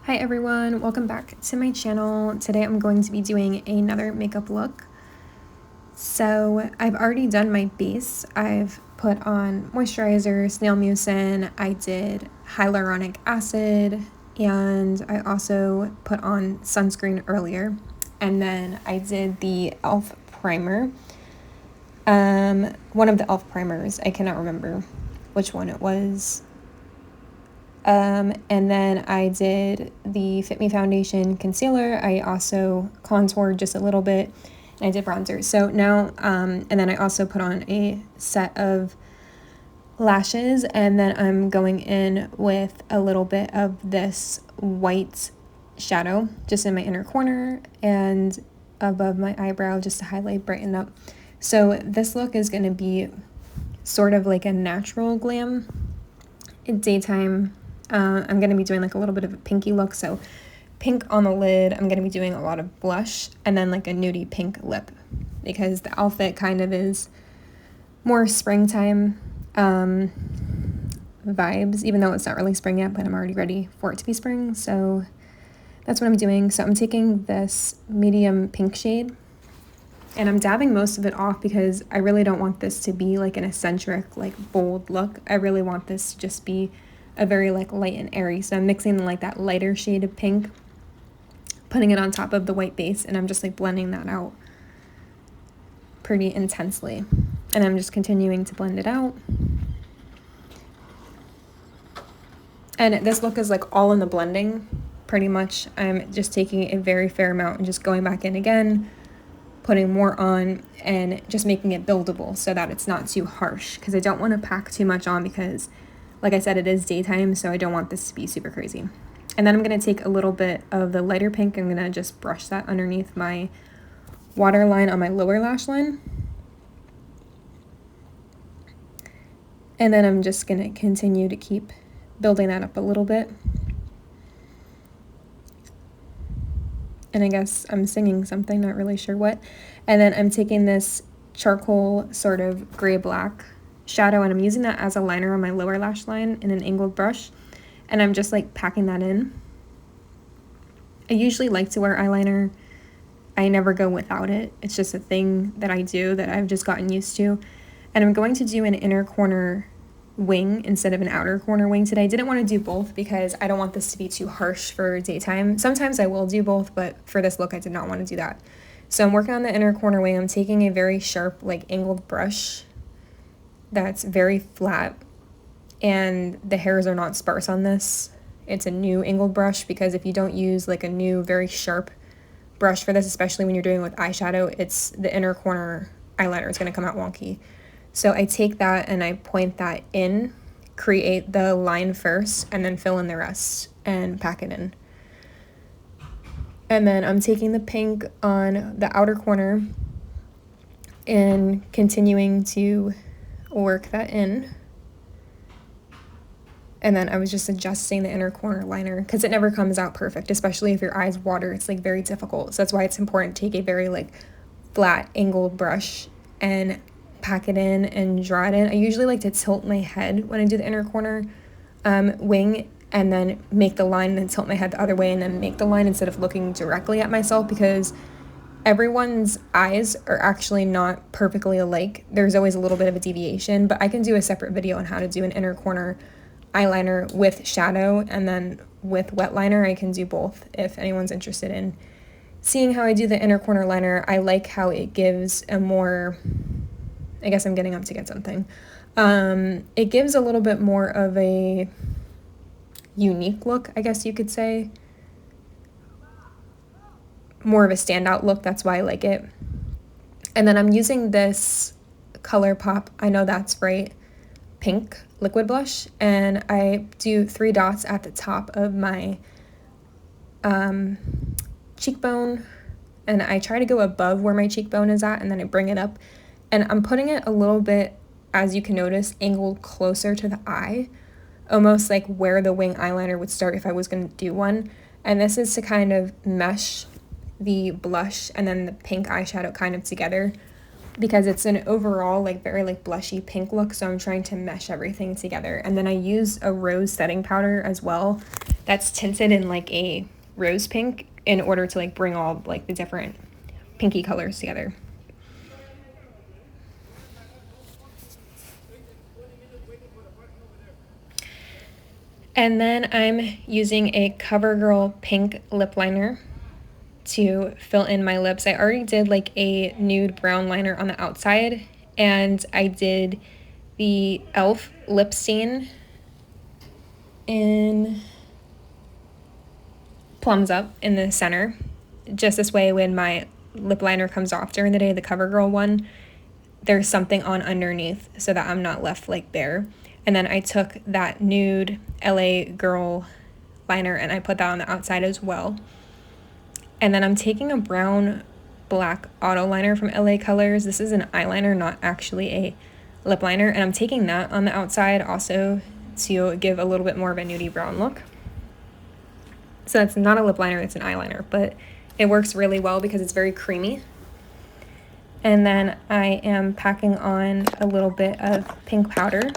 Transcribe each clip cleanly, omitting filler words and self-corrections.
Hi everyone, welcome back to my channel. Today I'm going to be doing another makeup look. So I've already done my base. I've put on moisturizer, snail mucin, I did hyaluronic acid, and I also put on sunscreen earlier. And then I did the e.l.f. primer. One of the e.l.f. primers, I cannot remember which one it was. And then I did the Fit Me Foundation Concealer. I also contoured just a little bit, and I did bronzer. So now, and then I also put on a set of lashes, and then I'm going in with a little bit of this white shadow just in my inner corner and above my eyebrow just to highlight, brighten up. So this look is going to be sort of like a natural glam in daytime. I'm going to be doing like a little bit of a pinky look, so pink on the lid. I'm going to be doing a lot of blush and then like a nudie pink lip because the outfit kind of is more springtime vibes, even though it's not really spring yet, but I'm already ready for it to be spring. So that's what I'm doing. So I'm taking this medium pink shade and I'm dabbing most of it off because I really don't want this to be like an eccentric, like bold look. I really want this to just be a very like light and airy. So I'm mixing like that lighter shade of pink, putting it on top of the white base, and I'm just like blending that out pretty intensely. And I'm just continuing to blend it out. And this look is like all in the blending, pretty much. I'm just taking a very fair amount and just going back in again, putting more on, and just making it buildable so that it's not too harsh, because I don't want to pack too much on because, like I said, it is daytime, so I don't want this to be super crazy. And then I'm going to take a little bit of the lighter pink. I'm going to just brush that underneath my waterline on my lower lash line. And then I'm just going to continue to keep building that up a little bit. And I guess I'm singing something, not really sure what. And then I'm taking this charcoal sort of gray-black shadow, and I'm using that as a liner on my lower lash line in an angled brush, and I'm just like packing that in. I usually like to wear eyeliner. I never go without it. It's just a thing that I do that I've just gotten used to. And I'm going to do an inner corner wing instead of an outer corner wing today. I didn't want to do both because I don't want this to be too harsh for daytime. Sometimes I will do both, but for this look I did not want to do that. So I'm working on the inner corner wing. I'm taking a very sharp like angled brush that's very flat, and the hairs are not sparse on this. It's a new angled brush, because if you don't use like a new very sharp brush for this, especially when you're doing it with eyeshadow, it's the inner corner eyeliner is going to come out wonky. So I take that and I point that in, create the line first, and then fill in the rest and pack it in. And then I'm taking the pink on the outer corner and continuing to work that in. And then I was just adjusting the inner corner liner because it never comes out perfect, especially if your eyes water. It's like very difficult. So that's why it's important to take a very like flat angled brush and pack it in and draw it in. I usually like to tilt my head when I do the inner corner wing, and then make the line and then tilt my head the other way and then make the line instead of looking directly at myself, because everyone's eyes are actually not perfectly alike. There's always a little bit of a deviation, but I can do a separate video on how to do an inner corner eyeliner with shadow and then with wet liner. I can do both if anyone's interested in seeing how I do the inner corner liner. I like how it gives a more, I guess I'm getting up to get something. It gives a little bit more of a unique look, I guess you could say. More of a standout look, that's why I like it. And then I'm using this ColorPop, I know that's right, pink liquid blush, and I do 3 dots at the top of my cheekbone, and I try to go above where my cheekbone is at, and then I bring it up, and I'm putting it a little bit, as you can notice, angled closer to the eye, almost like where the wing eyeliner would start if I was going to do one. And this is to kind of mesh the blush and then the pink eyeshadow kind of together because it's an overall like very like blushy pink look, so I'm trying to mesh everything together. And then I use a rose setting powder as well that's tinted in like a rose pink in order to like bring all like the different pinky colors together. And then I'm using a CoverGirl pink lip liner to fill in my lips. I already did like a nude brown liner on the outside, and I did the e.l.f. lip stain in Plums Up in the center. Just this way, when my lip liner comes off during the day, the CoverGirl one, there's something on underneath so that I'm not left like bare. And then I took that nude LA Girl liner and I put that on the outside as well. And then I'm taking a brown black auto liner from LA Colors. This is an eyeliner, not actually a lip liner. And I'm taking that on the outside also to give a little bit more of a nudie brown look. So it's not a lip liner, it's an eyeliner, but it works really well because it's very creamy. And then I am packing on a little bit of pink powder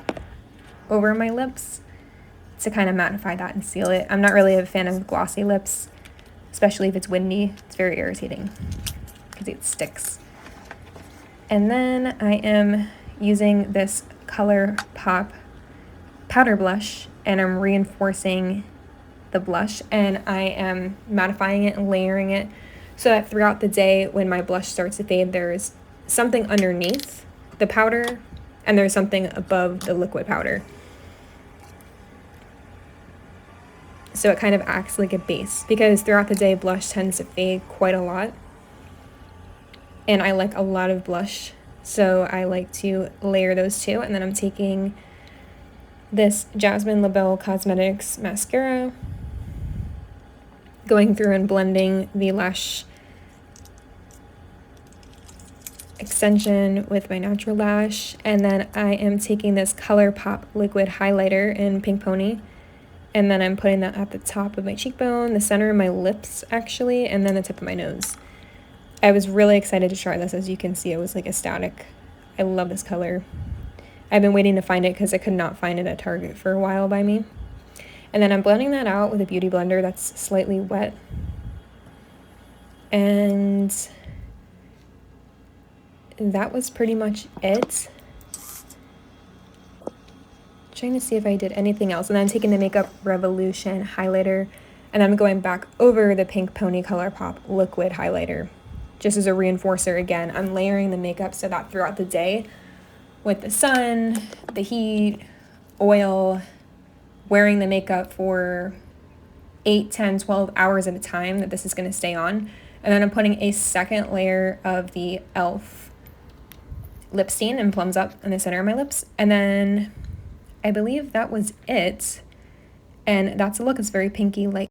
over my lips to kind of mattify that and seal it. I'm not really a fan of glossy lips, especially if it's windy. It's very irritating because it sticks. And then I am using this ColorPop powder blush, and I'm reinforcing the blush, and I am mattifying it and layering it so that throughout the day when my blush starts to fade, there's something underneath the powder and there's something above the liquid powder. So it kind of acts like a base, because throughout the day blush tends to fade quite a lot, and I like a lot of blush, so I like to layer those two. And then I'm taking this Jasmine LaBelle Cosmetics mascara, going through and blending the lash extension with my natural lash. And then I am taking this ColorPop liquid highlighter in Pink Pony, and then I'm putting that at the top of my cheekbone, the center of my lips actually, and then the tip of my nose. I was really excited to try this. As you can see, I was like ecstatic. I love this color. I've been waiting to find it because I could not find it at Target for a while by me. And then I'm blending that out with a beauty blender that's slightly wet. And that was pretty much it. Trying to see if I did anything else. And then I'm taking the Makeup Revolution highlighter, and I'm going back over the Pink Pony ColorPop liquid highlighter just as a reinforcer. Again, I'm layering the makeup so that throughout the day with the sun, the heat, oil, wearing the makeup for 8, 10, 12 hours at a time, that this is going to stay on. And then I'm putting a second layer of the e.l.f. lip stain in Plums Up in the center of my lips. And then I believe that was it. And that's a look. It's very pinky, like